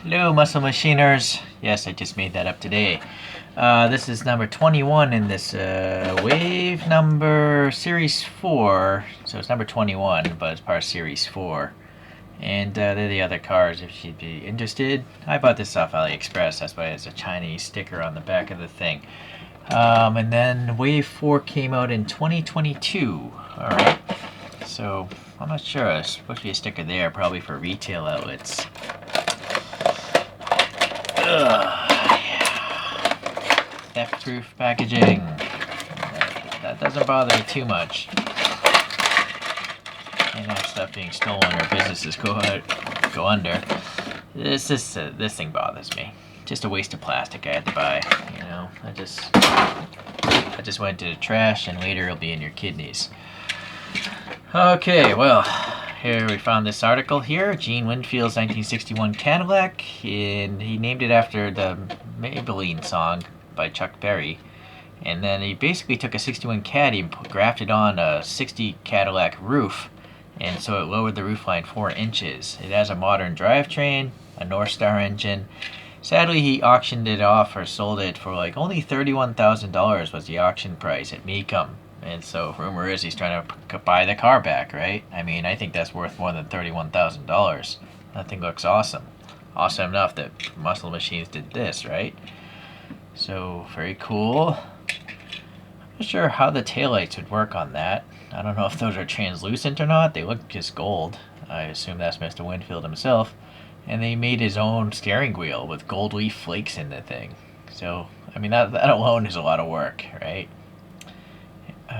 Hello, muscle machiners. Yes, I just made that up today. This is number 21 in this wave number series 4. So it's number 21, but it's part of series 4. And they're the other cars if you'd be interested. I bought this off AliExpress. That's why it's a Chinese sticker on the back of the thing. And then wave 4 came out in 2022. Alright. So I'm not sure. There's supposed to be a sticker there, probably for retail outlets. Yeah. Theft-proof packaging. That doesn't bother me too much. And that stuff being stolen or businesses go under. This thing bothers me. Just a waste of plastic I had to buy. You know, I just went to the trash, and later it'll be in your kidneys. Okay, well. Here we found this article here, Gene Winfield's 1961 Cadillac, and he named it after the Maybellene song by Chuck Berry. And then he basically took a 61 Caddy and grafted on a 60 Cadillac roof, and so it lowered the roofline 4 inches. It has a modern drivetrain, a North Star engine. Sadly, he auctioned it off or sold it for like only $31,000 was the auction price at Mecum. And so rumor is he's trying to buy the car back, right? I mean, I think that's worth more than $31,000. That thing looks awesome. Awesome enough that Muscle Machines did this, right? So, very cool. I'm not sure how the taillights would work on that. I don't know if those are translucent or not. They look just gold. I assume that's Mr. Winfield himself. And they made his own steering wheel with gold leaf flakes in the thing. So, I mean, that alone is a lot of work, right?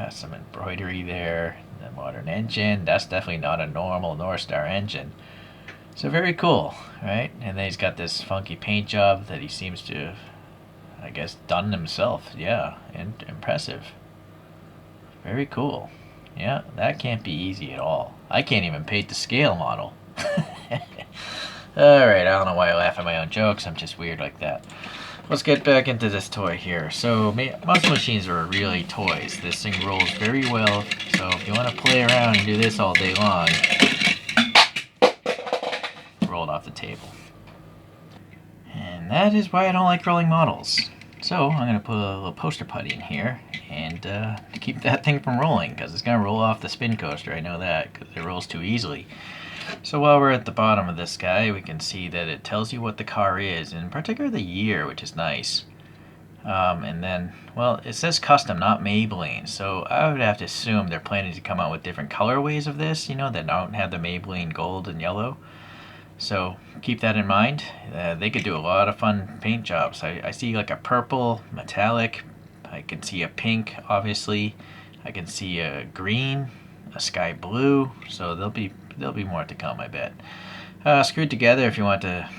Some embroidery there, the modern engine. That's definitely not a normal North Star engine. So very cool, right? And then he's got this funky paint job that he seems to have, I guess, done himself. Yeah, and impressive. Very cool. Yeah, that can't be easy at all. I can't even paint the scale model. Alright, I don't know why I laugh at my own jokes. I'm just weird like that. Let's get back into this toy here. So, muscle machines are really toys. This thing rolls very well. So, if you want to play around and do this all day long, roll it off the table. And that is why I don't like rolling models. So, I'm going to put a little poster putty in here and keep that thing from rolling, because it's going to roll off the spin coaster. I know that, because it rolls too easily. So while we're at the bottom of this guy, we can see that it tells you what the car is, in particular the year, which is nice. And then, well, it says custom, not Maybellene, so I would have to assume they're planning to come out with different colorways of this, you know, that don't have the Maybellene gold and yellow. So keep that in mind. They could do a lot of fun paint jobs. I see like a purple, metallic, I can see a pink, obviously. I can see a green, a sky blue, so there'll be more to come, I bet. Screwed together if you want to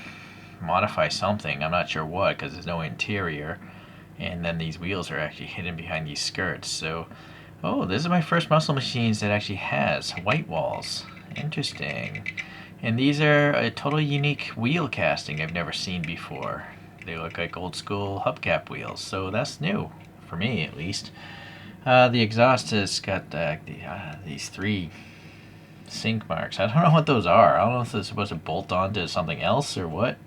modify something. I'm not sure what, because there's no interior. And then these wheels are actually hidden behind these skirts. So, oh, this is my first Muscle Machines that actually has white walls. Interesting. And these are a totally unique wheel casting I've never seen before. They look like old school hubcap wheels, so that's new, for me at least. The exhaust has got these 3 sink marks. I don't know what those are. I don't know if they're supposed to bolt onto something else or what.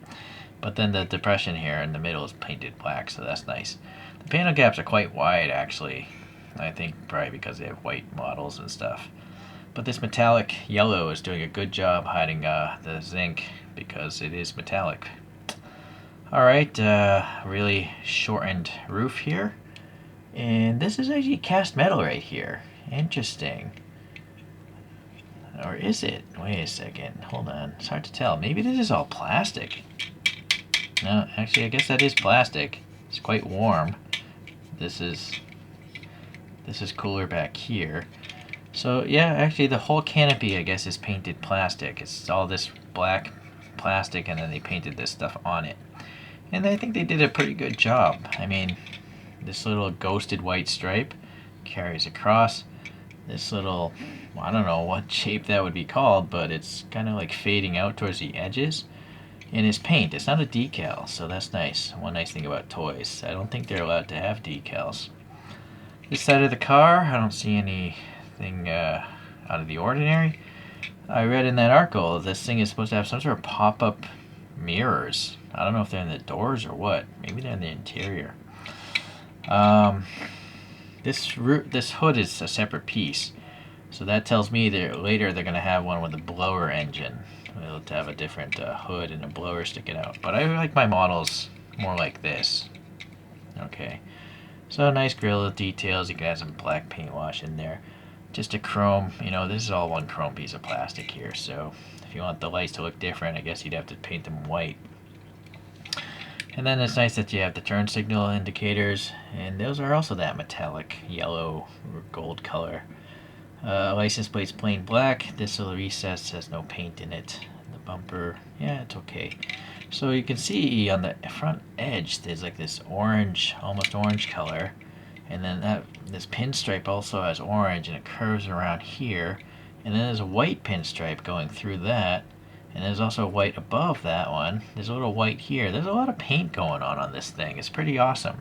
But then the depression here in the middle is painted black, so that's nice. The panel gaps are quite wide, actually. I think probably because they have white models and stuff. But this metallic yellow is doing a good job hiding the zinc because it is metallic. Alright, really shortened roof here. And this is actually cast metal right here. Interesting. Or is it? Wait a second. Hold on. It's hard to tell. Maybe this is all plastic. No, actually, I guess that is plastic. It's quite warm. This is cooler back here. So, yeah, actually, the whole canopy, I guess, is painted plastic. It's all this black plastic, and then they painted this stuff on it. And I think they did a pretty good job. I mean, this little ghosted white stripe carries across. This little, I don't know what shape that would be called, but it's kind of like fading out towards the edges. And it's paint. It's not a decal, so that's nice. One nice thing about toys. I don't think they're allowed to have decals. This side of the car, I don't see anything out of the ordinary. I read in that article this thing is supposed to have some sort of pop-up mirrors. I don't know if they're in the doors or what. Maybe they're in the interior. This hood is a separate piece, so that tells me that later they're going to have one with a blower engine. It'll have a different hood and a blower sticking out. But I like my models more like this. Okay, so nice grill details. You can add some black paint wash in there. Just a chrome, you know, this is all one chrome piece of plastic here, so if you want the lights to look different, I guess you'd have to paint them white. And then it's nice that you have the turn signal indicators, and those are also that metallic yellow or gold color. License plate's plain black. This little recess has no paint in it. The bumper, yeah, it's okay. So you can see on the front edge there's like this orange, almost orange color, and then this pinstripe also has orange, and it curves around here, and then there's a white pinstripe going through that, and there's also white above that one. There's a little white here. There's a lot of paint going on this thing. It's pretty awesome.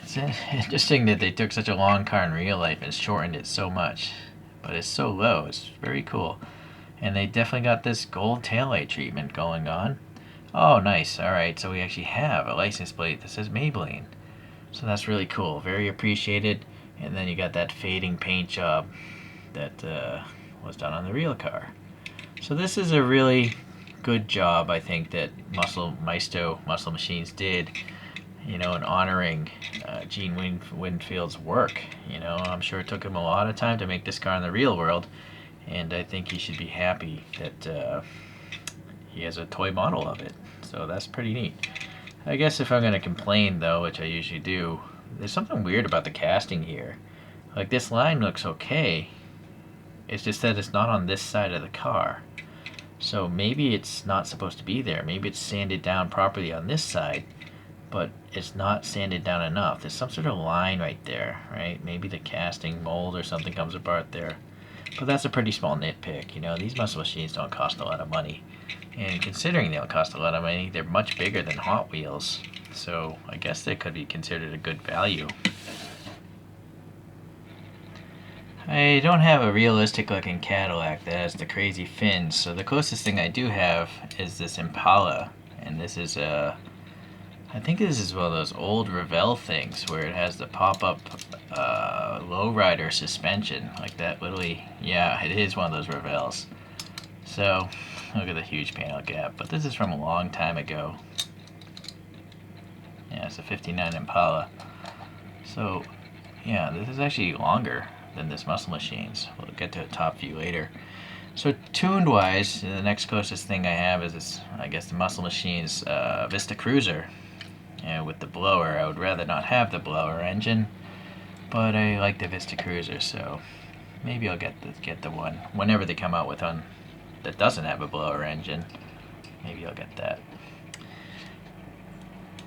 It's interesting that they took such a long car in real life and shortened it so much, but it's so low. It's very cool. And they definitely got this gold taillight treatment going on. Oh, nice. Alright, so we actually have a license plate that says Maybellene. So that's really cool. Very appreciated. And then you got that fading paint job that was done on the real car. So this is a really good job, I think, that Maisto Muscle Machines did, you know, in honoring Gene Winfield's work. You know, I'm sure it took him a lot of time to make this car in the real world, and I think he should be happy that he has a toy model of it. So that's pretty neat. I guess if I'm going to complain, though, which I usually do, there's something weird about the casting here. Like, this line looks okay. It's just that it's not on this side of the car. So maybe it's not supposed to be there. Maybe it's sanded down properly on this side, but it's not sanded down enough. There's some sort of line right there, right? Maybe the casting mold or something comes apart there. But that's a pretty small nitpick. You know, these muscle machines don't cost a lot of money. And considering they don't cost a lot of money, they're much bigger than Hot Wheels. So I guess they could be considered a good value. I don't have a realistic looking Cadillac that has the crazy fins, so the closest thing I do have is this Impala, and this is I think this is one of those old Revell things where it has the pop-up lowrider suspension, like that literally, yeah, it is one of those Revells. So, look at the huge panel gap, but this is from a long time ago. Yeah, it's a 59 Impala. So, yeah, this is actually longer than this Muscle Machines. We'll get to a top view later. So tuned wise, the next closest thing I have is this, I guess, the Muscle Machines Vista Cruiser. And with the blower, I would rather not have the blower engine, but I like the Vista Cruiser, so maybe I'll get the one whenever they come out with one that doesn't have a blower engine. Maybe I'll get that.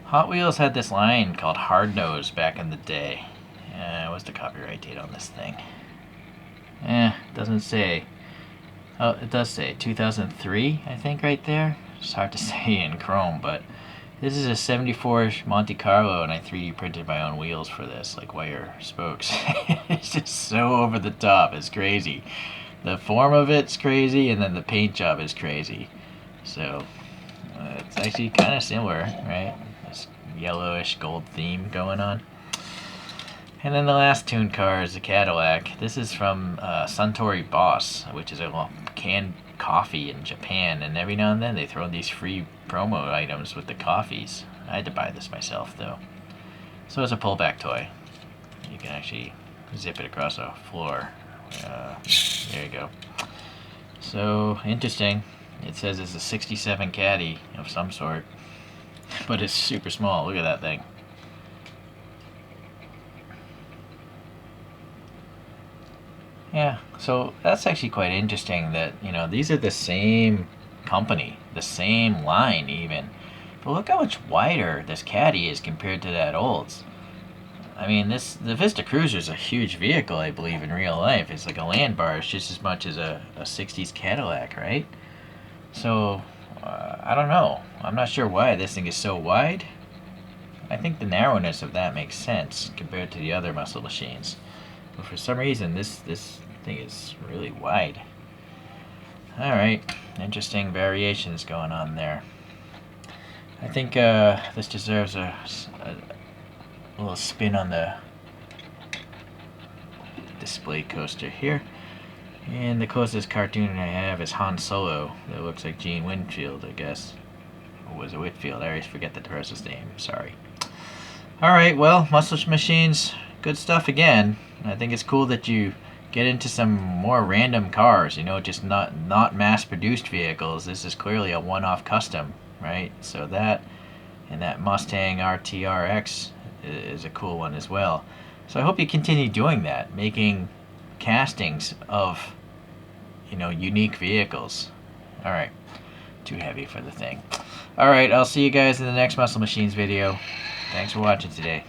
Hot Wheels had this line called Hard Nose back in the day. What's the copyright date on this thing? Doesn't say. Oh, it does say 2003, I think, right there. It's hard to say in Chrome, but this is a 74 Monte Carlo, and I 3D printed my own wheels for this, like wire spokes. It's just so over the top. It's crazy. The form of it's crazy, and then the paint job is crazy. So, it's actually kind of similar, right? This yellowish gold theme going on. And then the last tuned car is the Cadillac. This is from Suntory Boss, which is a canned coffee in Japan, and every now and then they throw these free promo items with the coffees. I had to buy this myself, though. So it's a pullback toy. You can actually zip it across a floor. There you go. So, interesting. It says it's a 67 Caddy of some sort, but it's super small. Look at that thing. Yeah, so that's actually quite interesting that, you know, these are the same company, the same line even. But look how much wider this Caddy is compared to that Olds. I mean, the Vista Cruiser is a huge vehicle, I believe, in real life. It's like a land barge just as much as a 60s Cadillac, right? So, I don't know. I'm not sure why this thing is so wide. I think the narrowness of that makes sense compared to the other muscle machines. But for some reason, this thing is really wide. Alright, interesting variations going on there. I think this deserves a little spin on the display coaster here. And the closest cartoon I have is Han Solo. That looks like Gene Winfield, I guess. Or was it Whitfield? I always forget the person's name. Sorry. Alright, well, Muscle Machines, good stuff again. I think it's cool that you get into some more random cars, you know, just not mass-produced vehicles. This is clearly a one-off custom, right? So that and that Mustang RTRX is a cool one as well. So I hope you continue doing that, making castings of, you know, unique vehicles. Alright, too heavy for the thing. Alright, I'll see you guys in the next Muscle Machines video. Thanks for watching today.